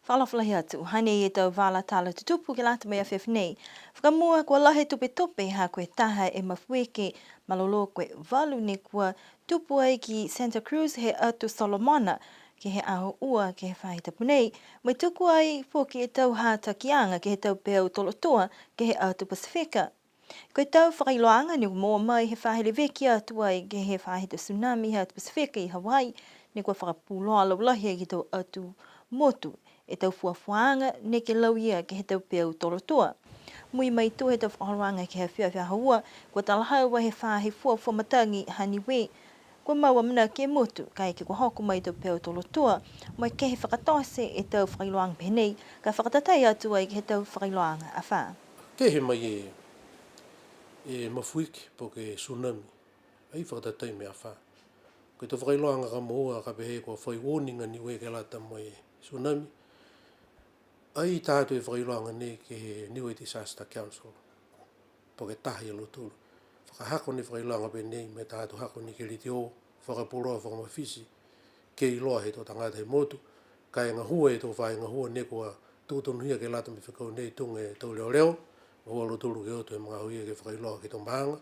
Whalawhalahi atu, hane e tau wala tala tutupu ke lata mai a whiwhi nei. Whakamua kua lahe tupe tope ha koe taha e mawhweke malolo koe walu ne kua tupu ai ki Santa Cruz he atu Solomona ke he aho ua ke he whahita punei. Mai tuku ai poki e tau hata kianga ke he tau peo tolotoa ke he atu Pasifika. Koe tau whakailoanga ni mua mai he whahele veki atu ai ke he whahita tsunami he atu Pasifika i Hawaii ne kua whakapuloa laulahi ki tau atu motu. E tau fuafuanga ne ke lau ia ke he tau peo tolotoa. Mui mai tu he tau whakahoanga ke he whiawhia haua, kua talahaua he whahe fuafua matangi haniwe, kua maua mana ke motu, kai ke kua hoku mai tau peo tolotoa, mai ke he whakatose e tau whakailoanga penei, ka whakatatai atu ai ke he tau whakailoanga a wha. Ke he mai e mafuiki po ke tsunami, ai whakatatai me a wha. Koe tau whakailoanga ka moa ka pehe kua whai warning ni we ke lata mai tsunami, ai tātu e whakailoanga ne ke he Niue Disaster Council, po ke tahi alo tūru. Whakahako ni whakailoanga pe nei me tātu hako ni ke liti o, whakapuroa whakamawhisi, ke iloa he tō tangata he motu, ka e ngā hua e tō whae ngā hua ne kua tūtonuhia ke lata me whakau nei tunga e tau leo leo, ngā hua alo tūru ke otu e mga huia ke whakailoa ke tō maanga,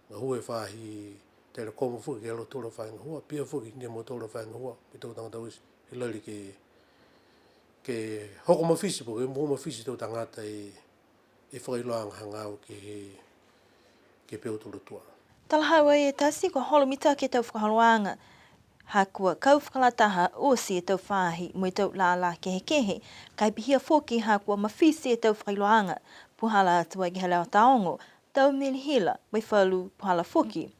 ngā hua e whahi telekomo fuki ke alo tūra whae ngā hua, pia fuki ni mo tōra whae ngā hua, me tō tangata uisi, he lali ke hoko mawhisi po, ke mua mawhisi tō tangata e whakailoanga hangau ke peo tūrutua. Talahaua e tasi kua holomita ke tau whakahoanga, ha kua kau whakalataha osi e tau whahi mo e tau la kehe kehe, kai pihia foki ha kua mawhisi e tau whakailoanga, puhala atu ai ke he leo taongo, tau milihila, mai whalu puhala foki.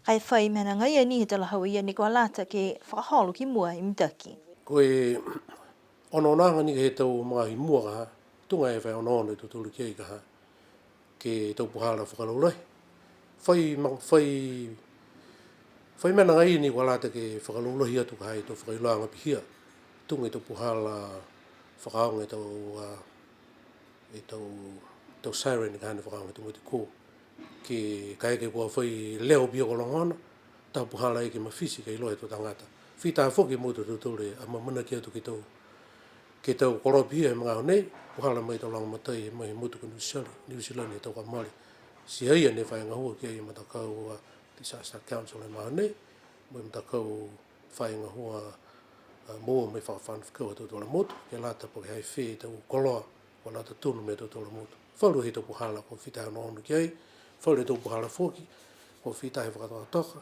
Kai whai mena ngai ni he talahaua ia ni kua lata ke whakaholo ki mua i mitaki. Koe ononanga ni ke he tau mga i mua kaha, tunga e whai onono i tuturu kei kaha, ke tau puhala whakalaulai. Whai mena ngai ni kua lata ke whakalaulahi atu kaha i tau whakailoanga pihia, tunga i tau puhala whakaonga i tau siren i kahane whakaonga i tunga i ko, ke kai ke kua whai leo pia kolongona, tau puhala e ke mawhisi ke iloa i tau tangata. Whita whoki mo tu tutore a mamana ki atu ke tau koropia e mga honei, puhala mai tau langa matai e mai motu ka New Zealand e tau kamari. Si haia ne whai ngahua ki ai matakau Disaster Council e mga honei, mai matakau whai ngahua mua mai whakawhanwhikau a tau motu, ke lata po ke hai whee tau koloa, wa lata tunu me tau motu. Whalu he tau puhala ko whita hana onu ki ai, whalu he tau puhala whoki, ko whita he whakatoka,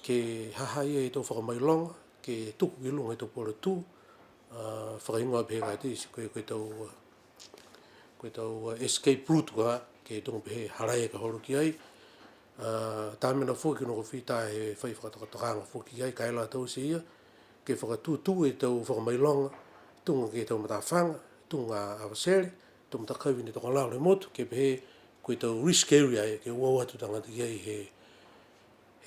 ke hahai e tau whakamailonga, ke tuku ki lunga e tau pora tū, whakaingoa pehe kai tisi, koe tau escape route koha, ke tunga pehe harai ka horo ki ai, tāmena whoki no ko whita he whai whakatokanga whoki ai, ka ela tau se ia, ke whakatūtū e tau whakamailonga, tunga ke tau matawhanga, tunga awasere, tunga takawini toka lao le motu, ke pehe koe tau risk area e, ke ua watu tangata ki ai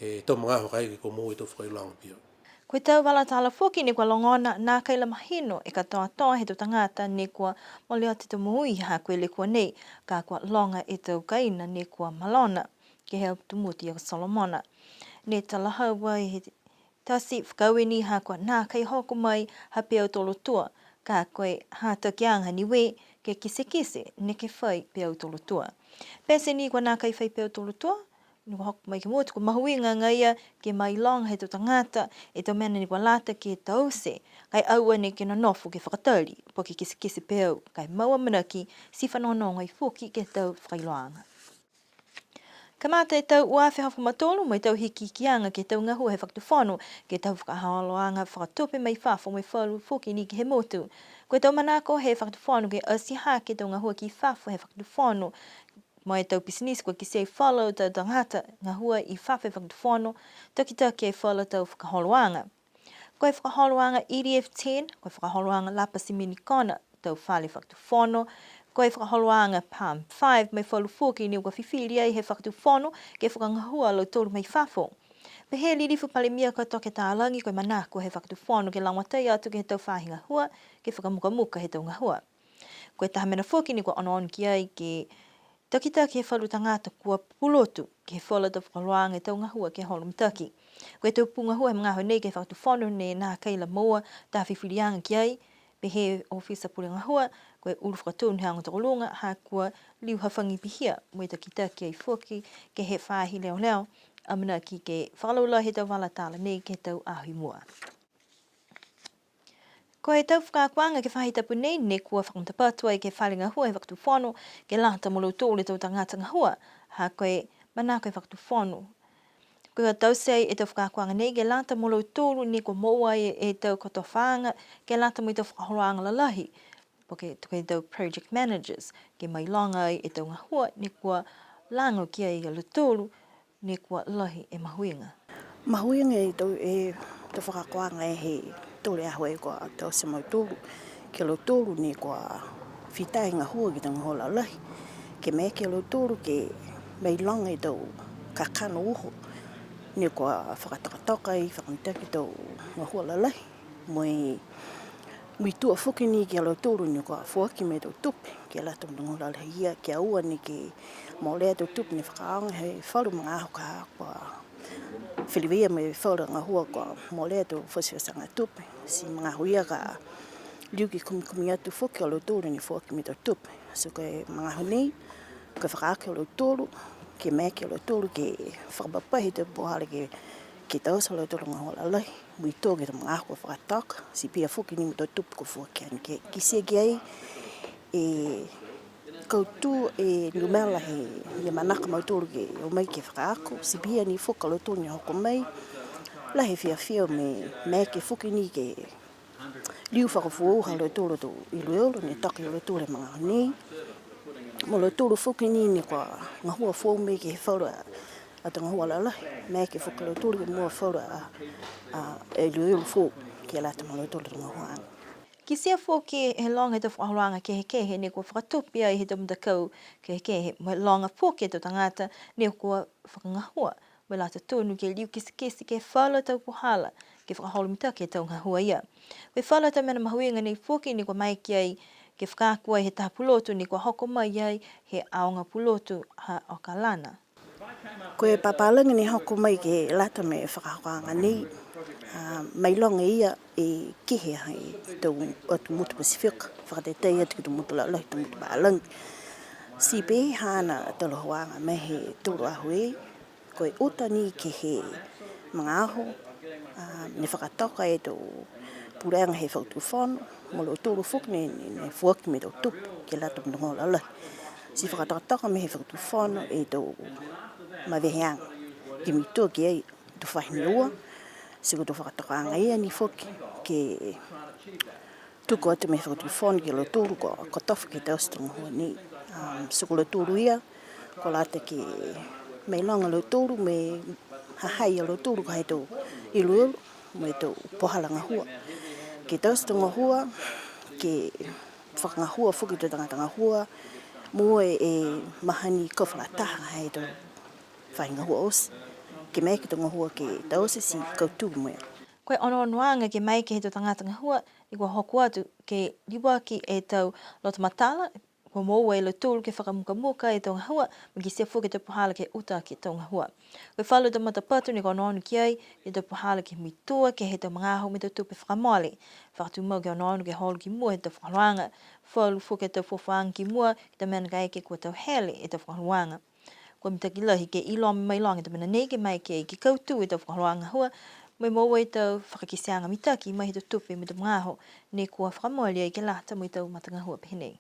he tau mga aho kai ke ko mō i tau whakailanga pia. Koe tau wala tala whoki ni kua longona nā kaila mahino e katoa toa he tau tangata ni kua moli ati tau muhui ha koe le kua nei, ka kua longa e tau kaina ni kua malona, ke hea tumuti a Solomona. Ne talahaua he tasi whakauini ha kua nā kai hoku mai ha peo tolotua, ka koe hata kianga ni we ke kise ne ke whai peo tolotua. Pese ni kua nā kai whai peo tolotua, ni kua hoku mai ke motu, kua mahuinga ngaia ke mai long he tau tangata, e tau mena ni kua lata ke tause, kai aua ne ke nonofu ke whakatauri, po ke kise peo, kai maua manaki, si whanono ngai whoki ke tau whakailoanga. Kamata e tau uawhi hafu matolu, mai tau hiki kianga ke tau ngahua he whakatuwhanu, ke tau whakahaloanga whakatope mai whafo mai whalu whoki ni ke he motu. Koe tau manako he whakatuwhanu ke asiha ke tau ngahua ki whafo he whakatuwhanu, mai tau business koe ki sei follow tau tangata ngahua i whawhi whakatuwhanu, taki e follow tau whakaholoanga. Koe whakaholoanga EDF 10, koe whakaholoanga Lapa Siminikona, tau whale whakatuwhanu, koe whakaholoanga Palm 5, mai whalu whoki ni ua whiwhiri ai he whakatuwhanu, ke whakangahua lau tolu mai whafo. Pehe lirifu pale mia ka toke tālangi koe manako he whakatuwhanu ke langwatai atu ke he tau whahi ngahua, ke whakamuka he tau ngahua. Koe taha mena whoki ni kua ono ki ai ke taki he whalu tangata kua pulotu, ke whala tau whakaloanga e tau ngahua ke holo mitaki. Koe tau punga hua he mga hoi nei ke whakatuwhanu ne nā kaila moa, tā whiwhirianga ki ai, Pehe ofisa pulinga hua, koe ulu whakatūn hea ngotakolunga, ha kua liu hawhangi pihia, mo ita kita ki ai fuki, ke he whāhi leo leo, amana ki ke whakalaula he tau wala tāla nei ke tau ahi mua. Ko he tau whakakuanga ke whahi tapu nei, ne kua whakamtapatua i ke whalinga hua he whakatu whono, ke lata molo tō le tau tangata hua, ha koe mana koe whakatu whono. Koe tau sei e tau whakakuanga nei, ke lata molo tōru ne kua moa e tau koto whaanga, ke lata mo i tau whakahoroanga lalahi, poke koe tau project managers, ke mai longa e tau ngahua, ne kua lango kia i alu tōru, ne kua lahi e mahuinga. Mahuinga e tau whakakuanga e he tōre ahua e kua tau se mau tōru. Ke lo tōru ne kua whitai ngahua ki tau ngahola lahi. Ke mea ke lo tōru ke mai longa e tau kakano uho. Ne kua whakatakataka i whakamtaki tau ngahua lalahi. Mui tua whuki ni ke lo tōru ne kua whuaki me tau tupi. Ke la tau ngahola lahi ia ke aua ni ke maolea tau tupi ne whakaanga he wharu mga aho ka kua Whiliwea me whaura ngahua kua maolea tau whasiwasanga tupi. Si mga huia ka liu ki kumi atu whuki o lo tōru ni whuaki me tau tupi. So koe mga honi, koe whakaake o lo tōru, ke mea ke o lo tōru ke whakapapahi tau pohara ke tausa lo tōru ngahua lalai. Mui tō ke tau mga aho kua whakataka, si pia whuki ni mo tau tupi ko whuaki ani. Ke kisia ki ai, koutu e numela he manaka mau tōru ke o mai ke whakaako, si pia ni whuka lo tōru ni hoko mai, la he whiawhia me mea ke whuki ni ke liu whakafuoha lo tōru tō ilueolo ne taki lo tōru mga honi. Mo lo tōru whuki ni kua ngahua whau me ke he whaura a ta ngahua lalahi, mea ke whuka lo tōru ke mua whaura a ilueolo whau ke lata ma lo tōru tō ngahua anga. Ki sia fōki he longa he tau whakahoanga ke he kehe, ne kua whakatupia i he tau mtakau ke he kehe. Mo he longa fōki e tau tangata, ne kua whakangahua. Mo lata tōnu ke liu kisi ke whala tau puhala, ke whakaholo mitake e tau ngahua ia. Koe whala tau mena mahuinga nei fōki, ne kua mai ki ai ke whakakua he taha pulotu, ne kua hoko mai ai he aonga pulotu ha o ka lana. Koe papalanga ni hoko mai ke lata me whakahoanga nei, mai longa ia e kihe hai tau atu mutu Pasifika, whakatetei atu ki tu mutu lalai, tu mutu paalangi. Si pe hana talo hoanga me he tūru ahu e, koe uta ni ke he mga aho, ne whakataka e tau pureanga he whautu whono, mo lo tūru whuki ne whuaki me tau tupu, ke lata mtungo lalai. Si whakatakataka me he whautu whono e tau maweheanga, ki mitua ki ei tu whahini ua, siko tu whakatakaanga ia ni whuki, ke tuku atu me whautu whono ki lo tūru ko tofu ki tau stungo hua ni. Siko lo tūru ia, ko lata ke mei longa lo tūru, me hahai lo tūru ka hei tau iluelu, me tau pohalanga hua. Ke tau stungo hua, ke whakangahua whuki tu tangata hua, mua e mahani kawhakataha hei tau whainga hua osi. Ke mea ki tunga hua ke tau si koutu mea. Koe ono ke mai ke he tau tangata hua, i kua hoku atu ke liwa ki e tau lota matala, kua moua e lo tūru ke whakamukamuka e tau ngahua, ma ki sia fuke tau puhala ke uta ki tau ngahua. Koe whalu tau matapatu ni kua ono ki ai, ke tau puhala ke mitua, ke he tau mga aho me tau tupe whakamole. Whakatu mau ke ono ke holo ki mua he tau whakaluanga, whalu fuke tau whawhaanga ki mua, ke tau mena kai ke kua tau hele e tau whakaluanga. Kua mitakilahi ke ilo me mai longa tau mena nei ke mai ke koutu e tau whakaluanga hua, mai moua e tau whakakisianga mitaki mai he tau tupe me tau mga aho, ne kua whakamole ai ke lata mo i tau matanga hua pehenei.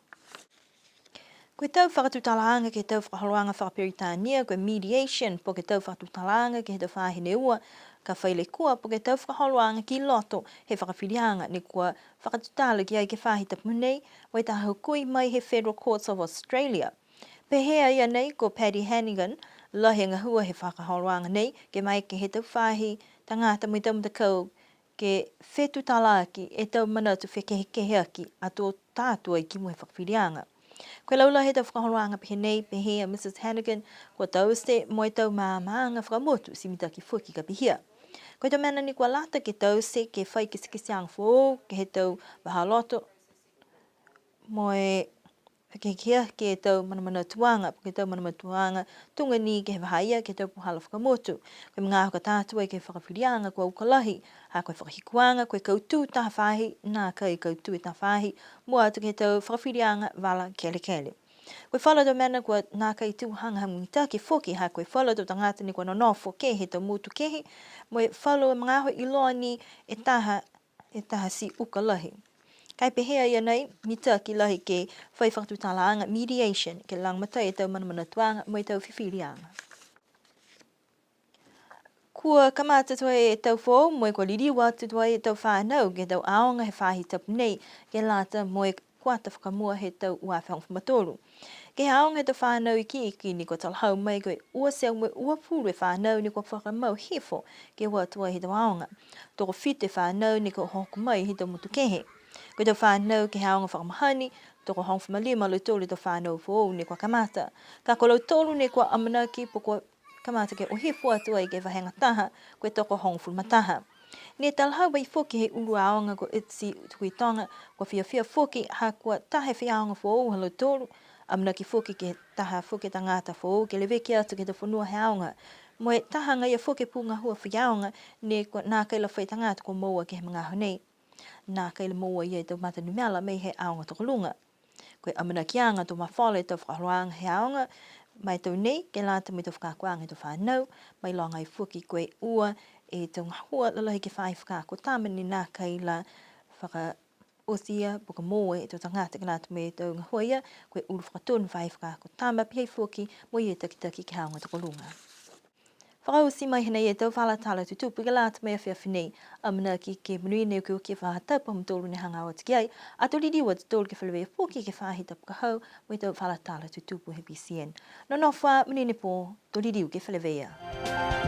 Koe tau whakatutalaanga ke tau whakahoanga whakaperitania, koe mediation po ke tau whakatutalaanga ke he tau whahine ua, ka whaile kua po ke tau whakahoanga ki loto he whakawhirianga ne kua whakatutala ki ai ke whahita punei, wai taha hukui mai he Federal Courts of Australia. Pehea ia nei ko Paddy Hannigan, lahi ngahua he whakahoanga nei, ke mai ke he tau whahi tangata mo i tau mtakau ke whetutala aki e tau manatu whekehekehe aki a tō tātua i ki mo he whakawhirianga. Koe laula he tau whakahoanga pehenei, pehea Mrs. Hannigan, kua tau se mo i tau maanga whakamotu si mitaki fuki ka pihia. Koe tau mena ni kua lata ke tau se ke whai ke sikisiang fō, ke he tau wahaloto, mo e ke kia ke tau mana tuanga, ke tau mana tuanga, tunga ni ke whaia ke tau puhala whakamotu. Koe mga hoka tātua ke whakawhirianga kua ukalahi, ha koe whakahikuanga, koe kautu taha whahi, nā kai kautu e taha whahi, mua atu ke tau whakawhirianga wala kele kele. Koe whala tau mena kua nā kai tūhanga hangi taki whoki, ha koe whala tau tangata ni kua nonofo ke he tau mūtu kehi, moe whala mga ho iloa ni e taha si ukalahi. Kai pehea ia nei, mi taki lahi ke whai whakatutalaanga mediation, ke lang matai e tau mana tuanga, mo e tau whiwhirianga. Kua kamata tua e tau whou, mo e kua liriwa atu tua e tau whanau, ke tau aonga he whahi tapu nei, ke lata mo e kuata whakamua he tau ua whamatoru. Ke aonga he tau whanau i ki ni kua talhau mai koe ua seu mo ua pūru e whanau ni kua whakamau hifo, ke ua tua he tau aonga. Toko white whanau ni kua hoku mai he tau mutu kehe. Koe tau whanau ke haonga whakamahani, toko hong whamalima lo tolu tau whanau whou ni kua kamata. Ka kolau tolu ni kua amanaki po kua kamata ke uhifu atua i ke wahenga taha, koe toko hong whulmataha. Ni talhau bai whoki he uru aonga ko itsi tuitonga, kua whiawhia whoki ha kua tahe whiaonga whou halo tolu, amanaki whoki ke taha whoki tangata whou, ke leweki atu ke te whanua he aonga. Moe taha ngai a whoki punga hua whiaonga, ni kua nā kaila whai tangata kua maua ke he mga honei. Nā kaila maua ia tau mata numela mei he aonga tokolunga. Koe amana kianga tau mawhole tau whakaroanga he aonga, mai tau nei, ke lata mai tau whakakuanga tau whanau, mai longa i whuki koe ua, e tau ngahua lalahi ke whai whakako tamani nā kaila whaka osia, puka moe e tau tangata ke lata mai tau ngahua ia, koe ulu whakatonu whai whakako tama, pihei whuki, mo ia taki ke aonga tokolunga. Whakausi mai hana e tau whalatala tutupu ke lata mai a whiawhinei, amana ki ke manui neu ke uki whahatapa mtolu ni hanga awat ki ai, ato li diwa tutolu ke whalewea puki ke whahita puka hau, mo i tau whalatala tutupu he BCN. No wha manine po, to li diwa ke whalewea.